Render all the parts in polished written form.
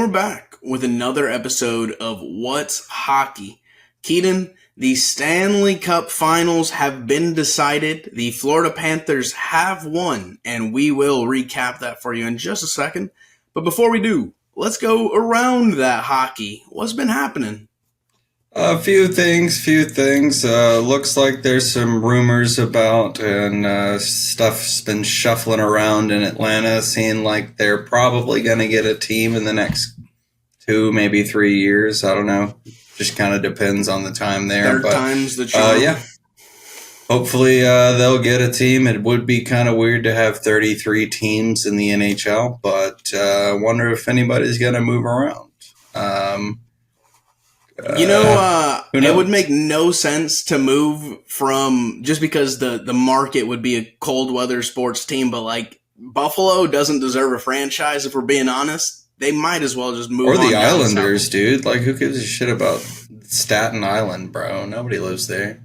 we're back with another episode of What's Hockey. Keaton, the Stanley Cup finals have been decided. The Florida Panthers have won, and we will recap that for you in just a second. But before we do, let's go around that hockey. What's been happening? A few things. Looks like there's some rumors about and stuff's been shuffling around in Atlanta, seeing like they're probably going to get a team in the next 2, maybe 3 years. I don't know. Just kind of depends on the time there. Third time's the charm. Yeah. Hopefully they'll get a team. It would be kind of weird to have 33 teams in the NHL, but I wonder if anybody's going to move around. It would make no sense to move from just because the market would be a cold weather sports team, but like Buffalo doesn't deserve a franchise if we're being honest. They might as well just move on. Or the Islanders, dude. Like, who gives a shit about Staten Island, bro? Nobody lives there.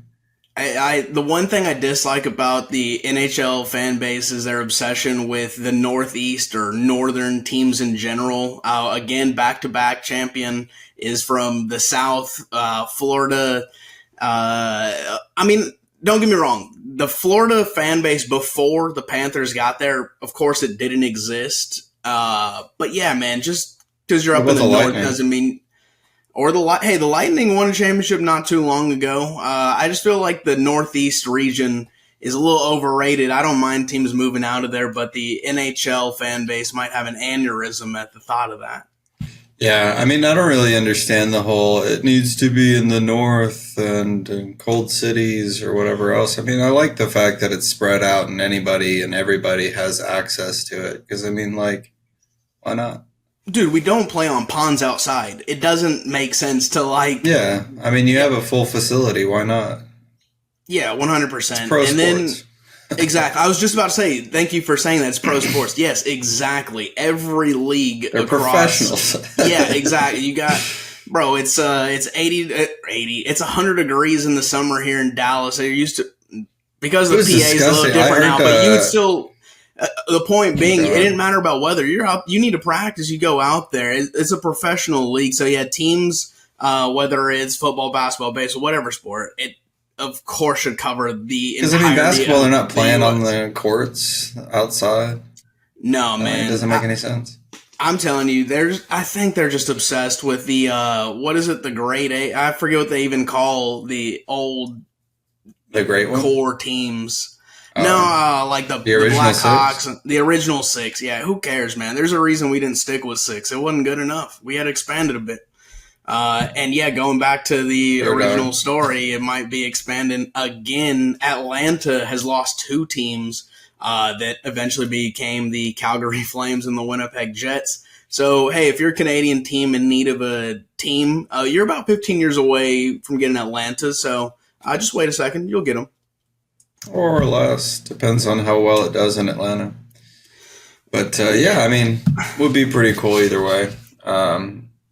The one thing I dislike about the NHL fan base is their obsession with the Northeast or Northern teams in general. Again, back-to-back champion is from the South, Florida. Don't get me wrong. The Florida fan base before the Panthers got there, of course, it didn't exist. But yeah, man, just because you're up in the North doesn't mean... Or the Lightning won a championship not too long ago. I just feel like the Northeast region is a little overrated. I don't mind teams moving out of there, but the NHL fan base might have an aneurysm at the thought of that. Yeah, I mean, I don't really understand the whole it needs to be in the North and in cold cities or whatever else. I mean, I like the fact that it's spread out and anybody and everybody has access to it. Because, I mean, like, why not? Dude, we don't play on ponds outside. It doesn't make sense to like... Yeah, I mean, you have a full facility. Why not? Yeah, 100%. It's pro sports. Exactly. I was just about to say, thank you for saying that it's pro sports. Yes, exactly. Every league They're professionals. Yeah, exactly. You got... Bro, it's 80. It's 100 degrees in the summer here in Dallas. They're used to... Because the PA is a little different now, but you would still... the point being, it didn't matter about weather. You're out. You need to practice. You go out there. It's a professional league. So yeah, teams, whether it's football, basketball, baseball, whatever sport, it of course should cover the entire. Because I mean, basketball, they're not playing on the courts outside. No, man, it doesn't make any sense. I'm telling you, I think they're just obsessed with the what is it? The grade A. I forget what they even call the great one? core teams. No, like the Blackhawks, the original 6. Yeah, who cares, man? There's a reason we didn't stick with 6. It wasn't good enough. We had expanded a bit. And yeah, going back to the original story, it might be expanding again. Atlanta has lost 2 teams that eventually became the Calgary Flames and the Winnipeg Jets. So, hey, if you're a Canadian team in need of a team, you're about 15 years away from getting Atlanta. So just wait a second. You'll get them. Or less. Depends on how well it does in Atlanta. But, yeah, I mean, would be pretty cool either way.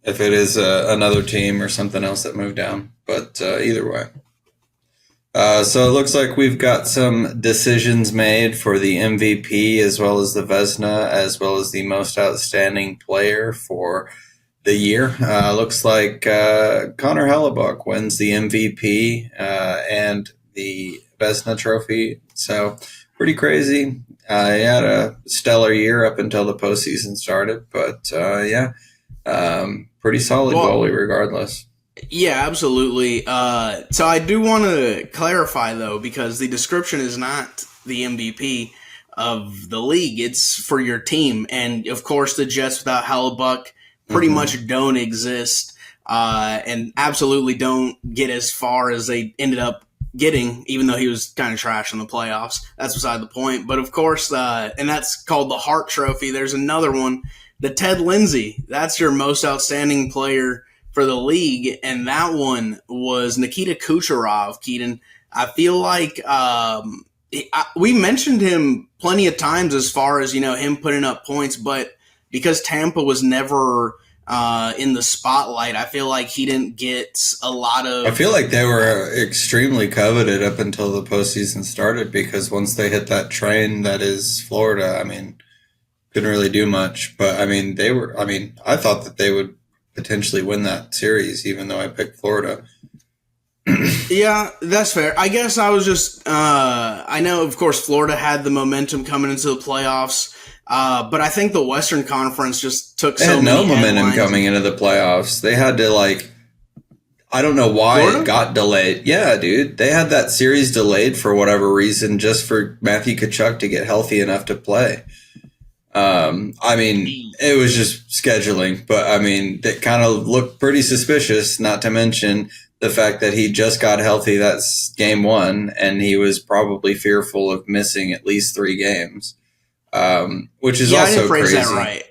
If it is another team or something else that moved down. But either way. So it looks like we've got some decisions made for the MVP as well as the Vezina as well as the most outstanding player for the year. Looks like Connor Hellebuyck wins the MVP and the Vezina trophy. So pretty crazy. He had a stellar year up until the postseason started, but pretty solid goalie regardless. Yeah, absolutely. So I do want to clarify though, because the description is not the MVP of the league. It's for your team. And of course the Jets without Hellebuyck pretty much don't exist, and absolutely don't get as far as they ended up getting, even though he was kind of trash in the playoffs. That's beside the point. But of course, and that's called the Hart Trophy. There's another one, the Ted Lindsay. That's your most outstanding player for the league, and that one was Nikita Kucherov, Keaton. I feel like we mentioned him plenty of times as far as, him putting up points, but because Tampa was never in the spotlight, I feel like he didn't get a lot of... I feel like they were extremely coveted up until the postseason started, because once they hit that train that is Florida, I mean, couldn't really do much. But I mean, they were. I mean, I thought that they would potentially win that series, even though I picked Florida. Yeah, that's fair. I guess I was just, I know, of course, Florida had the momentum coming into the playoffs, but I think the Western Conference just took They so had no many momentum headlines. coming into the playoffs. They had to like. I don't know why Florida? it got delayed. Yeah, dude. They had that series delayed for whatever reason, just for Matthew Tkachuk to get healthy enough to play. I mean, it was just scheduling, but I mean, it kind of looked pretty suspicious, not to mention the fact that he just got healthy. That's game one, and he was probably fearful of missing at least 3 games, which is Yeah, I also didn't phrase crazy. that right.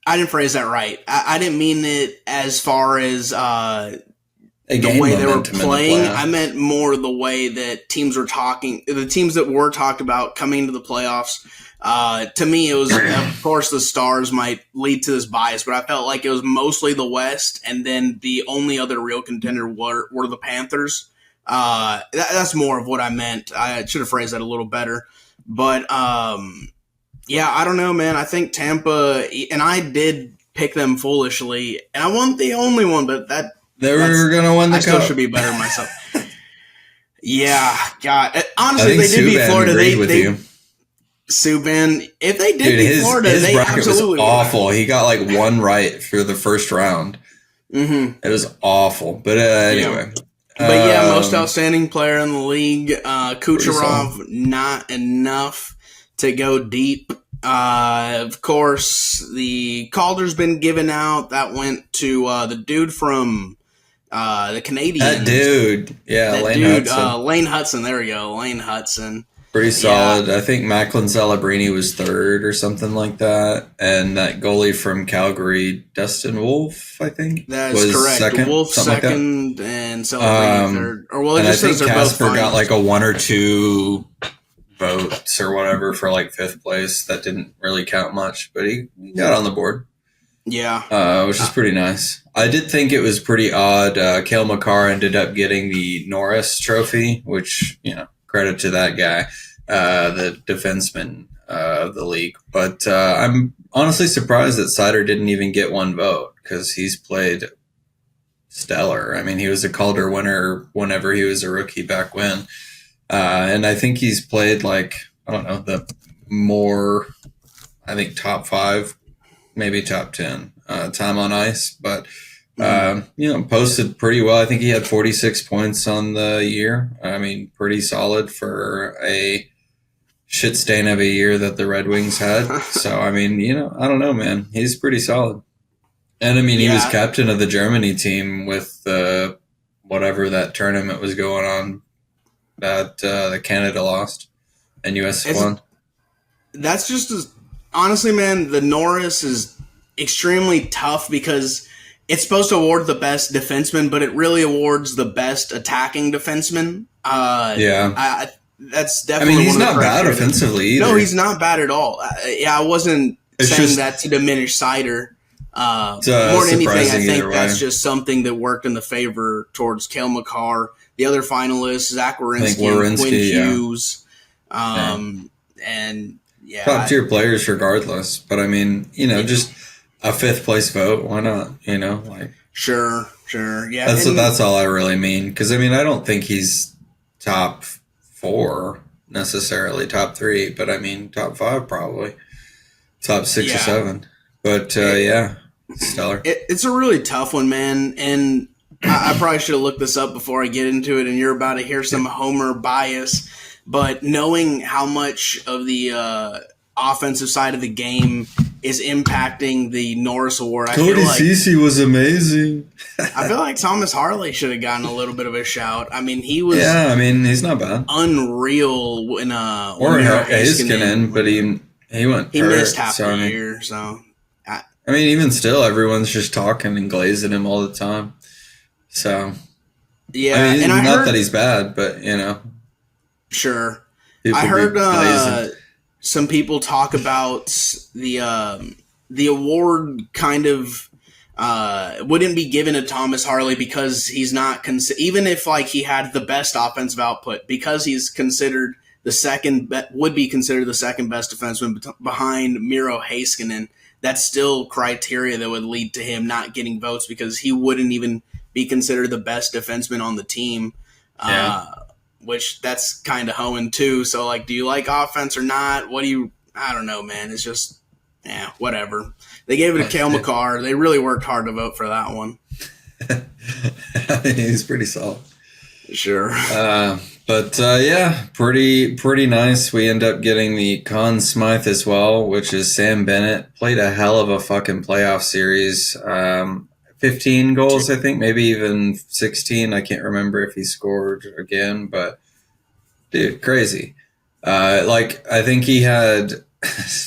I didn't phrase that right. I didn't mean it as far as They the gained way they were momentum in the playing. playoffs. I meant more the way that teams were talking, the teams that were talked about coming into the playoffs. To me, it was, of course, the Stars might lead to this bias, but I felt like it was mostly the West, and then the only other real contender were the Panthers. That's more of what I meant. I should have phrased that a little better. But, yeah, I don't know, man. I think Tampa, and I did pick them foolishly, and I wasn't the only one, but They were going to win the I still cup. should be better than myself. Yeah, God. I Honestly, think they did beat Subban Florida. agreed with you. Subban, if they did Dude, beat his Florida, they bracket was absolutely awful. He got like 1 right for the first round. Mm-hmm. It was awful. But anyway. But yeah, most outstanding player in the league. Kucherov, not enough to go deep. Of course, the Calder's been given out. That went to the dude from the Canadians. That dude. Yeah, That Lane dude, Hudson. Lane Hudson. There we go. Lane Hudson. Pretty solid. I think Macklin Celebrini was 3rd or something like that. And that goalie from Calgary, Dustin Wolf, I think, That's was correct. second. Wolf something second and Celebrini third. Or well, it and I just think says they're both Casper got finalists. like a 1 or 2 votes or whatever for like 5th place. That didn't really count much, but he got on the board. Yeah. Which is pretty nice. I did think it was pretty odd. Cale Makar ended up getting the Norris Trophy, which, credit to that guy, the defenseman of the league. But I'm honestly surprised that Seider didn't even get 1 vote because he's played stellar. I mean, he was a Calder winner whenever he was a rookie back when. And I think he's played the more, I think, top 5, maybe top 10 time on ice. But, posted pretty well. I think he had 46 points on the year. I mean, pretty solid for a shit stain of a year that the Red Wings had. So, I mean, I don't know, man. He's pretty solid. And, I mean, he was captain of the Germany team with whatever that tournament was going on that Canada lost and U.S. won. That's just honestly, man, the Norris is extremely tough because it's supposed to award the best defenseman, but it really awards the best attacking defenseman. That's definitely. I mean, he's one of the not bad criteria. offensively either. No, he's not bad at all. I wasn't saying that to diminish Seider. More than anything, I think that's just something that worked in the favor towards Cale Makar. The other finalists, Zach Werenski and Quinn Hughes. And top tier players regardless. But I mean, just a 5th place vote. Why not? Sure. Yeah. That's all I really mean. Because I mean, I don't think he's top 4 necessarily, top 3, but I mean, top 5 probably, top 6 or 7. But stellar. It's a really tough one, man. And I probably should have looked this up before I get into it, and you're about to hear some Homer bias. But knowing how much of the offensive side of the game is impacting the Norris Award, Cody Ceci was amazing. I feel like Thomas Harley should have gotten a little bit of a shout. I mean, he was he's not bad. Unreal when or Heiskanen, but he went he hurt, missed half the year, so I mean, even still, everyone's just talking and glazing him all the time. So, yeah, I mean, and not that he's bad, but sure. I heard some people talk about the award kind of wouldn't be given to Thomas Harley because he's not even if he had the best offensive output, because he's considered would be considered the second best defenseman behind Miro Heiskanen. That's still criteria that would lead to him not getting votes because he wouldn't even be considered the best defenseman on the team. Yeah. Which that's kind of hoeing too. So, like, do you like offense or not? I don't know, man. It's just, whatever. They gave it to Cale Makar. They really worked hard to vote for that one. He's pretty solid. Sure. Pretty nice. We end up getting the Conn Smythe as well, which is Sam Bennett. Played a hell of a fucking playoff series. 15 goals, I think, maybe even 16. I can't remember if he scored again, but dude, crazy. I think he had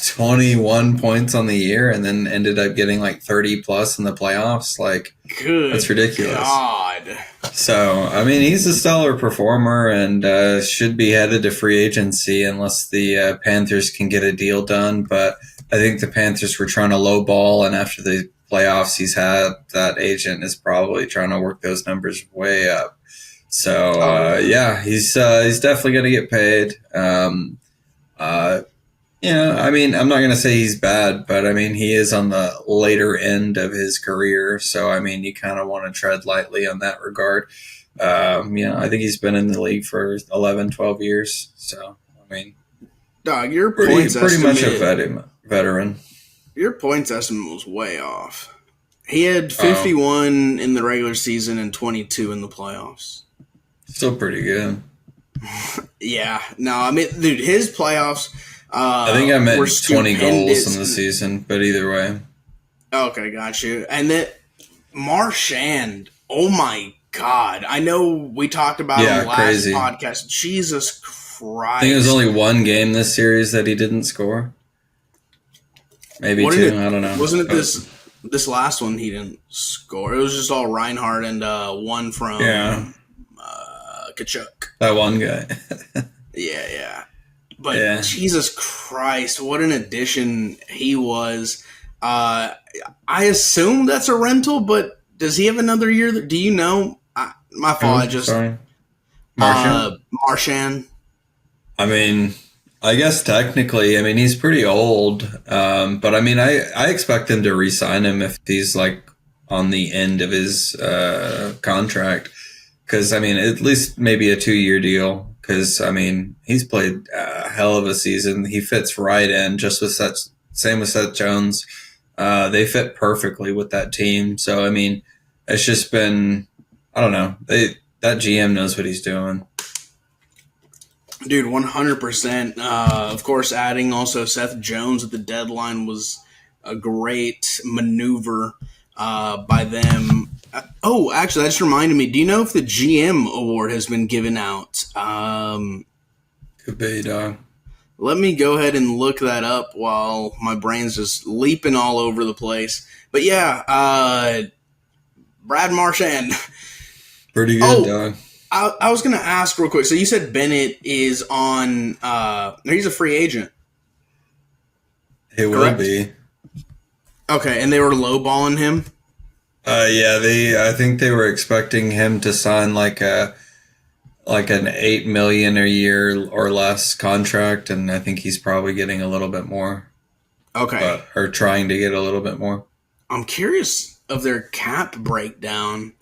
21 points on the year and then ended up getting like 30 plus in the playoffs. Like, good, that's ridiculous. God. So, I mean, he's a stellar performer and should be headed to free agency unless the Panthers can get a deal done. But I think the Panthers were trying to lowball, and after the playoffs he's had, that agent is probably trying to work those numbers way up. So, he's definitely going to get paid. I mean, I'm not going to say he's bad, but I mean, he is on the later end of his career. So, I mean, you kind of want to tread lightly on that regard. I think he's been in the league for 11, 12 years. So, I mean, dog, your pretty much a veteran. Your points estimate was way off. He had 51 in the regular season and 22 in the playoffs. Still pretty good. Yeah. No, I mean, dude, his playoffs... I think I meant 20 goals in the season, but either way. Okay, got you. And then Marchand, oh my God. I know we talked about him last podcast. Jesus Christ. I think it was only one game this series that he didn't score. Maybe two, I don't know. Wasn't it this last one he didn't score? It was just all Reinhardt and one from Kachuk. That one guy. Yeah. But Jesus Christ, what an addition he was. I assume that's a rental, but does he have another year? Do you know? My fault. Sorry. Marchand. I mean, I guess technically, I mean, he's pretty old. But I mean, I expect them to re-sign him if he's like on the end of his contract. Because, I mean, at least maybe a 2-year deal. Because, I mean, he's played a hell of a season. He fits right in, just with same with Seth Jones. They fit perfectly with that team. So, I mean, it's just been, I don't know. That GM knows what he's doing. Dude, 100%. Of course, adding also Seth Jones at the deadline was a great maneuver by them. Actually, that just reminded me. Do you know if the GM award has been given out? Could be, dog. Let me go ahead and look that up while my brain's just leaping all over the place. But yeah, Brad Marchand. Pretty good, dog. I was going to ask real quick. So you said Bennett is on he's a free agent. He will be. Okay, and they were lowballing him? I think they were expecting him to sign like an $8 million a year or less contract, and I think he's probably getting a little bit more. Okay. Or trying to get a little bit more. I'm curious of their cap breakdown.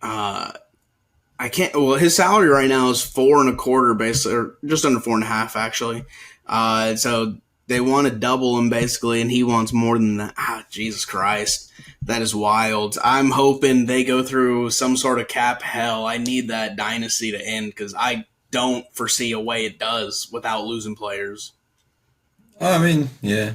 His salary right now is 4.25, basically, or just under 4.5, actually. So they want to double him basically, and he wants more than that. Jesus Christ. That is wild. I'm hoping they go through some sort of cap hell. I need that dynasty to end because I don't foresee a way it does without losing players. I mean, yeah.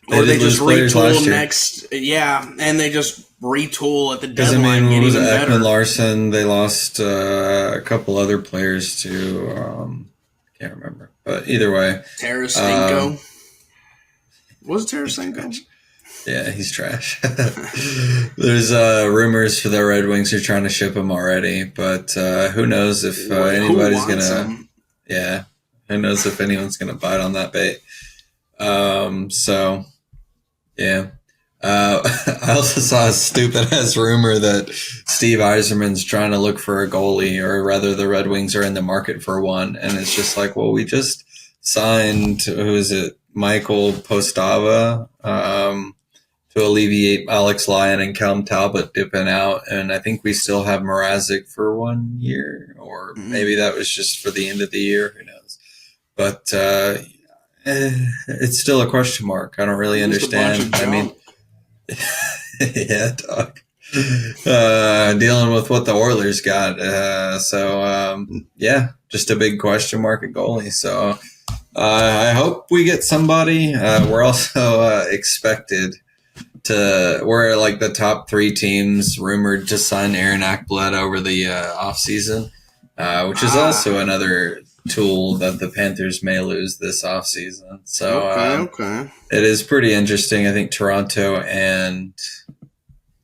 Or they just retool next. Yeah, and they just retool at the deadline. I mean, what was it? Better. Ekman Larson. They lost a couple other players too. I can't remember. But either way. Tarasenko. Was it Tarasenko? Yeah, he's trash. There's rumors for the Red Wings are trying to ship him already, but who knows if anybody's gonna. Yeah, who knows if anyone's gonna bite on that bait? So, yeah, I also saw a stupid ass rumor that Steve Eiserman's trying to look for a goalie, or rather, the Red Wings are in the market for one. And it's just like, well, we just signed, who is it, Michael Postava, to alleviate Alex Lyon and Callum Talbot dipping out. And I think we still have Mrazek for 1 year, or maybe that was just for the end of the year. Who knows? But it's still a question mark. I don't really understand. I mean, yeah, dog. Dealing with what the Oilers got. Yeah, just a big question mark at goalie. So I hope we get somebody. We're also expected to. We're like the top three teams rumored to sign Aaron Ekblad over the offseason, which is also another tool that the Panthers may lose this offseason. So Okay. it is pretty interesting. I think Toronto and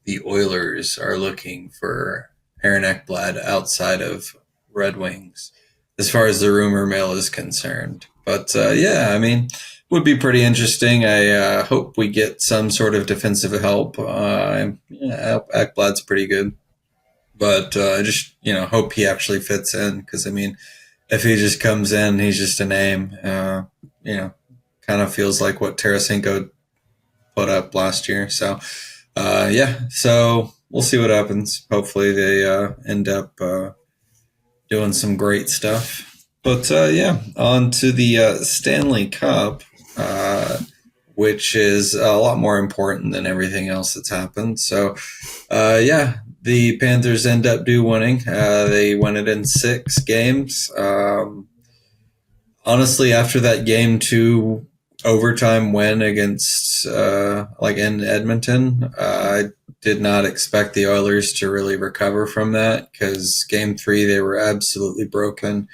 the Oilers are looking for Aaron Ekblad outside of Red Wings, as far as the rumor mill is concerned. But yeah, I mean, would be pretty interesting. I hope we get some sort of defensive help. Ekblad's pretty good, but I just hope he actually fits in, because I mean, if he just comes in, he's just a name. Kind of feels like what Tarasenko put up last year. So. Yeah, so we'll see what happens. Hopefully they end up doing some great stuff. But yeah, on to the Stanley Cup, which is a lot more important than everything else that's happened. So yeah, the Panthers end up winning. They won it in 6 games. Honestly, after that game 2 overtime win against in Edmonton, I did not expect the Oilers to really recover from that, because game 3 they were absolutely broken.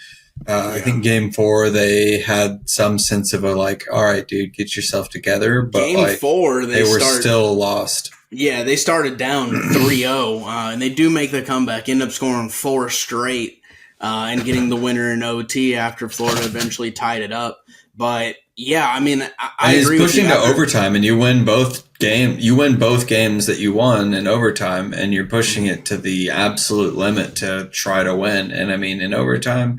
I think game 4 they had some sense of all right, dude, get yourself together. But game 4 they were still lost. Yeah, they started down 3-0, and they do make the comeback, end up scoring 4 straight, and getting the winner in OT after Florida eventually tied it up. But yeah, I mean, I agree with you. Pushing to overtime, and you win both games. You win both games that you won in overtime, and you're pushing it to the absolute limit to try to win. And I mean, in overtime,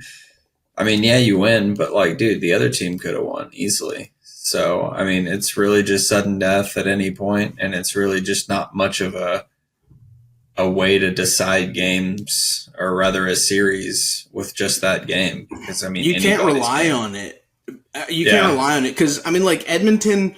I mean, yeah, you win, but dude, the other team could have won easily. So I mean, it's really just sudden death at any point, and it's really just not much of a way to decide games, or rather a series, with just that game. Because I mean, you can't rely on it. You can't rely on it, because I mean, Edmonton,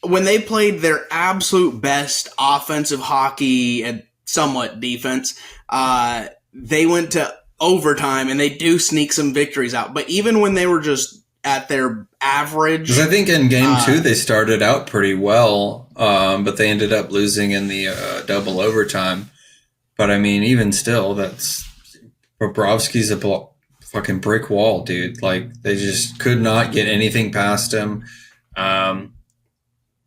when they played their absolute best offensive hockey and somewhat defense, they went to overtime, and they do sneak some victories out. But even when they were just at their average, because I think in game 2 they started out pretty well, but they ended up losing in the double overtime. But I mean, even still, that's Bobrovsky's a fucking brick wall, dude. They just could not get anything past him.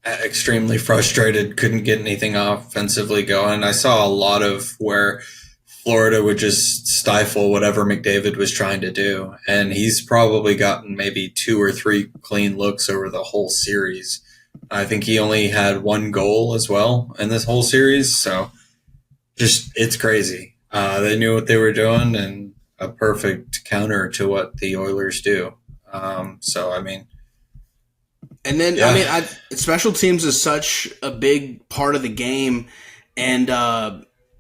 Extremely frustrated, couldn't get anything offensively going. I saw a lot of where Florida would just stifle whatever McDavid was trying to do, and he's probably gotten maybe 2 or 3 clean looks over the whole series. I think he only had 1 goal as well in this whole series, so just it's crazy. They knew what they were doing, and a perfect counter to what the Oilers do. So I mean, and then yeah. I mean, special teams is such a big part of the game, and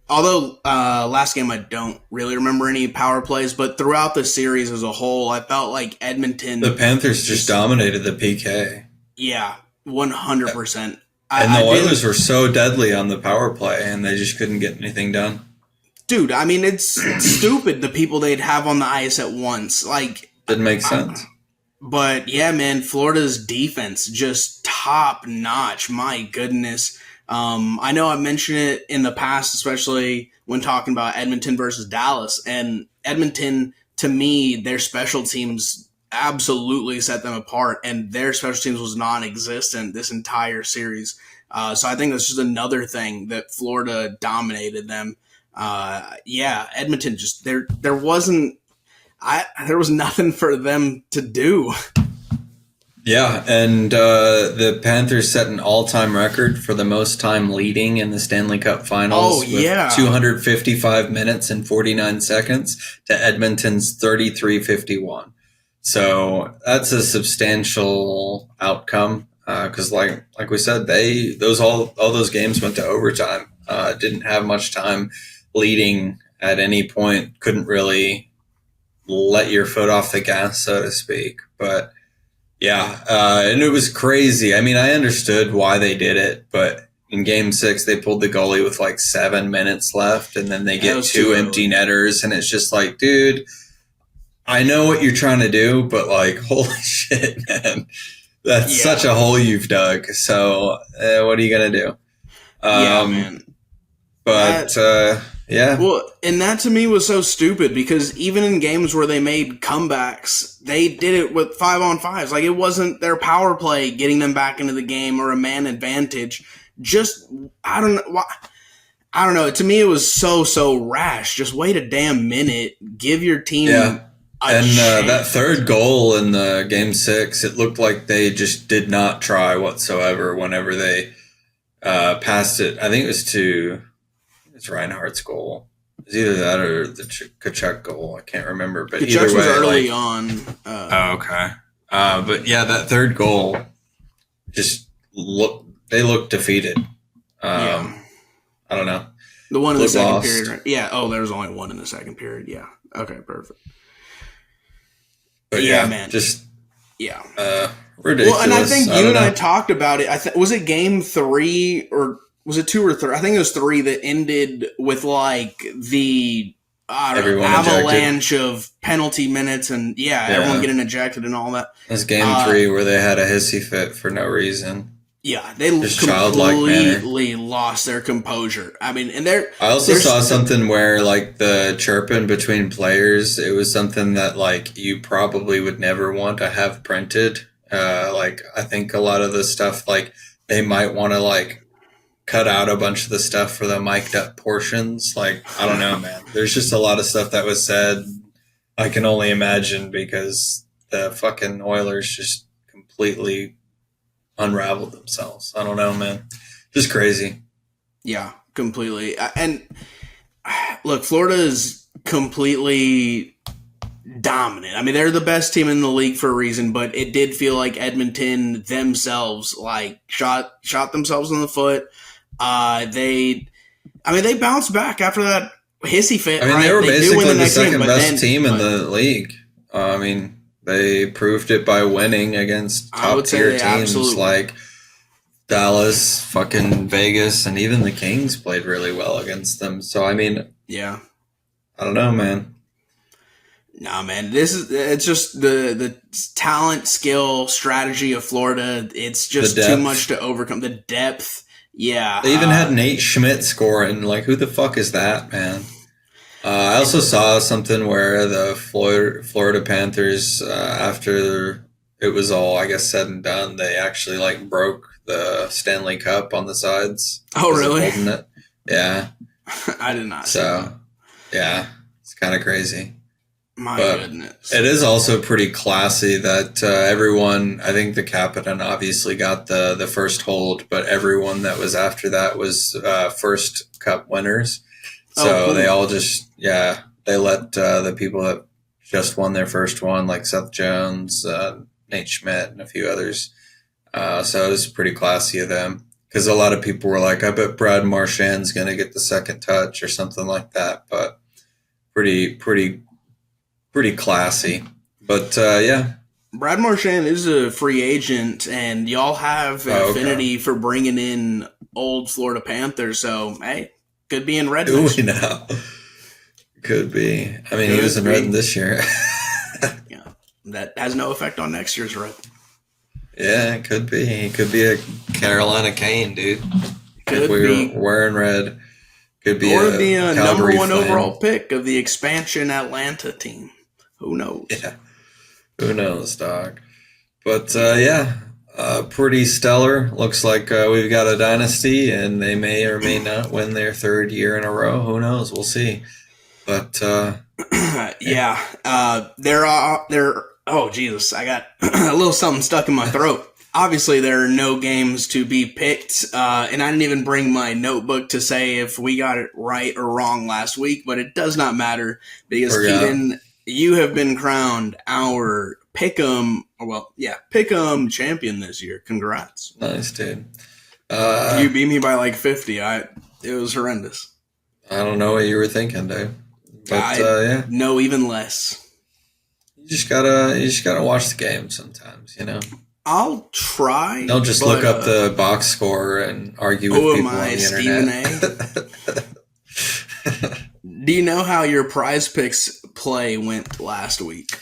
although last game I don't really remember any power plays, but throughout the series as a whole, I felt like Edmonton, the Panthers just dominated the PK. Yeah, 100%. And the Oilers were so deadly on the power play, and they just couldn't get anything done. Dude, I mean, it's stupid the people they'd have on the ice at once. Didn't make sense. But yeah, man, Florida's defense just top notch. My goodness. I know I mentioned it in the past, especially when talking about Edmonton versus Dallas. And Edmonton, to me, their special teams absolutely set them apart, and their special teams was non-existent this entire series. So I think that's just another thing that Florida dominated them. Yeah, Edmonton just there was nothing for them to do. Yeah, and the Panthers set an all-time record for the most time leading in the Stanley Cup Oh Finals with yeah, 255 minutes and 49 seconds to Edmonton's 33:51. So that's a substantial outcome because, like we said, all those games went to overtime. Didn't have much time leading at any point. Couldn't really let your foot off the gas, so to speak, but. Yeah, and it was crazy. I mean, I understood why they did it, but in Game 6, they pulled the goalie with like 7 minutes left, and then they that get was two too empty early. netters, and it's just like, dude, I know what you're trying to do, but like, holy shit, man, that's such Yeah, a hole you've dug. So, what are you gonna do? yeah, Um, man. That but yeah, Well, and that to me was so stupid because even in games where they made comebacks, they did it with 5-on-5s. Like it wasn't their power play getting them back into the game or a man advantage. Just I don't know why. I don't know. To me, it was so rash. Just wait a damn minute. Give your yeah. team a And that chance. third goal in the Game 6, it looked like they just did not try whatsoever whenever they passed it. I think it's Reinhardt's goal. It's either that or the Kachuk goal. I can't remember, but either Kachuk's was way, early like, on. oh, okay. But yeah, that third goal just they looked defeated. Yeah, I don't know. the one in the Look second period. lost. Right? Yeah. Oh, there was only one in the second period. Yeah. Okay. Perfect. But Yeah, yeah, man. just Yeah. ridiculous. Well, and I think I you don't and I know. talked about it. Was it game 3 or was it 2 or 3? I think it was 3 that ended with like the I don't know Everyone ejected. avalanche of penalty minutes and yeah, everyone Yeah. getting ejected and all that. That's game Uh, 3 where they had a hissy fit for no reason. yeah, they Just childlike manner. completely lost their composure. I mean, and they're I also saw something where like the chirping between players, it was something that like you probably would never want to have printed. Like I think a lot of the stuff like they might want to like cut out a bunch of the stuff for the mic'd up portions. Like I don't know, man. There's just a lot of stuff that was said. I can only imagine because the fucking Oilers just completely unraveled themselves. I don't know, man. Just crazy. yeah, completely. And look, Florida is completely dominant. I mean, they're the best team in the league for a reason, but it did feel like Edmonton themselves like shot themselves in the foot. They bounced back after that hissy fit. I mean, they Right, were they do win basically the the next game, second but best then team in the league. I mean, they proved it by winning against I top would say tier they teams absolutely. like Dallas, fucking Vegas, and even the Kings played really well against them. So, I mean, Yeah. I don't know, man. Nah, man. It's just the talent, skill, strategy of Florida. It's The just too much depth. to overcome. The depth. Yeah. They even had Nate Schmidt scoring. Like, who the fuck is that, man? I also saw something where the Florida Panthers, after it was all, I guess, said and done, they actually like broke the Stanley Cup on the sides Oh, because of really? holding it. Yeah. I did not see that. So, yeah, it's kind of crazy. My But goodness. it is also pretty classy that everyone, I think the captain obviously got the first hold, but everyone that was after that was first cup winners. Oh, So they cool. all just, yeah, they let the people that just won their first one, like Seth Jones, Nate Schmidt, and a few others. So it was pretty classy of them. Because a lot of people were like, I bet Brad Marchand's going to get the second touch or something like that. But pretty classy. But yeah. Brad Marchand is a free agent, and y'all have an Oh, okay. affinity for bringing in old Florida Panthers. So, hey, could be in red Do next we year. know? Could be. I mean, he was Could in be. Redden this year. Yeah, that has no effect on next year's red. Yeah, it could be. He could be a Carolina Cane, dude. If Could we be. were wearing red, could be Or a the number Calgary one Flame. overall pick of the expansion Atlanta team. Who knows? Yeah, who knows, dog? But yeah, pretty stellar. Looks like we've got a dynasty, and they may or may not win their third year in a row. Who knows? We'll see. But yeah, Yeah, there Oh, Jesus. I got a little something stuck in my throat. Obviously, there are no games to be picked, and I didn't even bring my notebook to say if we got it right or wrong last week, but it does not matter because, Forgot. Keaton, you have been crowned our Pick'em champion this year. Congrats. Nice, dude. You beat me by like 50. It was horrendous. I don't know what you were thinking, dude. But I yeah, know even less. you just gotta watch the game sometimes. I'll try. Don't just but, look up the box score and argue with who am people on I, the Stephen internet. Do you know how your prize picks play went last week?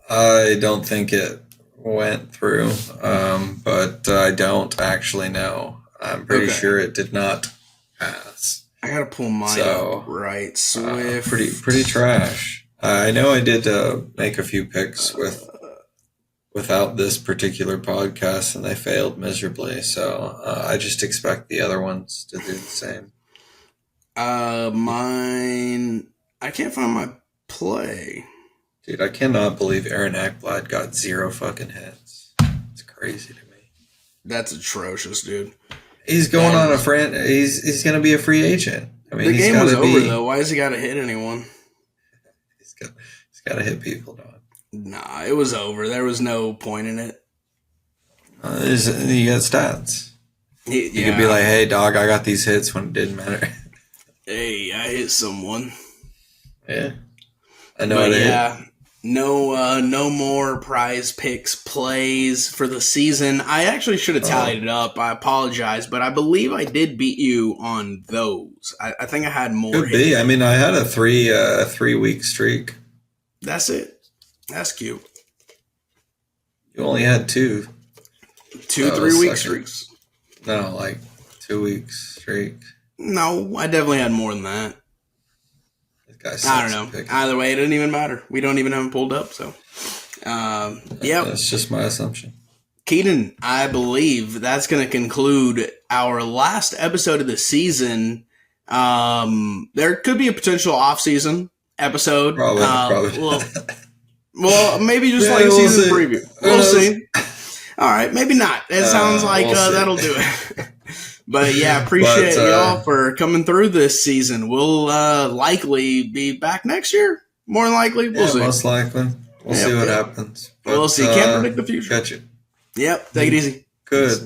I don't think it went through, but I don't actually know. I'm pretty Okay. sure it did not pass. I gotta pull mine So, up right. Swift. Pretty trash. I know I did make a few picks without this particular podcast, and they failed miserably. So I just expect the other ones to do the same. Mine. I can't find my play. Dude, I cannot believe Aaron Ekblad got 0 fucking hits. It's crazy to me. That's atrocious, dude. He's going on a he's going to be a free agent. I mean, The he's game was gotta over though. Why has he got to hit anyone? He's got to hit people, dog. Nah, it was over. There was no point in it. You got stats. You could be like, "Hey, dog, I got these hits when it didn't matter." Hey, I hit someone. Yeah, I know. But yeah, no more prize picks plays for the season. I actually should have tallied it up. I apologize, but I believe I did beat you on those. I think I had more. Could be. I mean, I had a 3-week streak. That's it. That's cute. You only had 2. 2 3-week streaks. No, like 2 weeks streak. No, I definitely had more than that. This guy sucks I don't know. at picking. Either way, it doesn't even matter. We don't even have it pulled up. So, yeah. That's just my assumption. Keaton, I believe that's going to conclude our last episode of the season. There could be a potential off-season episode. Probably. Well, maybe just Yeah, like a we'll season see. preview. We'll see. All right, maybe not. It sounds like we'll see. that'll do it. But yeah, appreciate y'all for coming through this season. We'll likely be back next year. More than likely, we'll see. Most likely. We'll see what happens. We'll see. Can't predict the future. Catch it. Yep. Take it easy. Good.